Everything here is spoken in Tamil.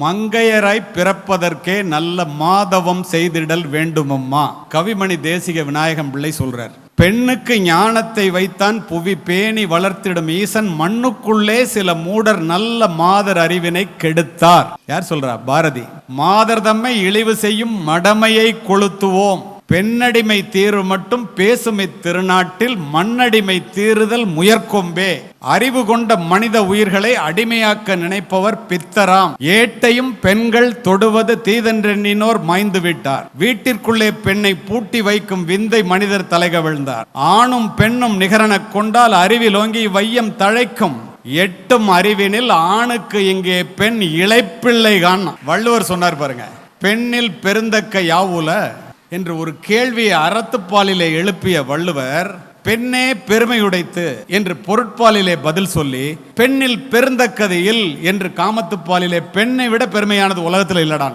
மங்கையராய் பிறப்பதற்கே நல்ல மாதவம் செய்திடல் வேண்டுமம்மா. கவிமணி தேசிக விநாயகம் பிள்ளை சொல்றார். பெண்ணுக்கு ஞானத்தை வைத்தான் புவி பேணி வளர்த்திடும் ஈசன், மண்ணுக்குள்ளே சில மூடர் நல்ல மாதர் அறிவினை கெடுத்தார். யார் சொல்றா? பாரதி. மாதர் தம்மை இழிவு செய்யும் மடமையை கொளுத்துவோம், பெண்ணடிமை தீர்வு மட்டும் பேசும் இத்திருநாட்டில் மண்ணடிமை தீருதல் முயற்கொம்பே. அறிவு கொண்ட மனித உயிர்களை அடிமையாக்க நினைப்பவர் பித்தராம். ஏட்டையும் பெண்கள் தொடுவது தீதென்றெண்ணினோர் மாய்ந்து விட்டார். வீட்டிற்குள்ளே பெண்ணை பூட்டி வைக்கும் விந்தை மனிதர் தலைகவிழ்ந்தார். ஆணும் பெண்ணும் நிகரெனக் கொண்டால் அறிவில் ஓங்கி வையம் தழைக்கும். எட்டும் அறிவினில் ஆணுக்கு இங்கே பெண் இளைப்பிள்ளை காண. வள்ளுவர் சொன்னார் பாருங்க, பெண்ணில் பெருந்தக்க யாவுல என்று ஒரு கேள்வியை அறத்துப்பாலிலே எழுப்பிய வள்ளுவர், பெண்ணே பெருமையுடைத்து என்று பொருட்பாலிலே பதில் சொல்லி, பெண்ணில் பெருந்தக்கது இல் என்று காமத்துப்பாலிலே பெண்ணை விட பெருமையானது உலகத்தில் இல்லடான்.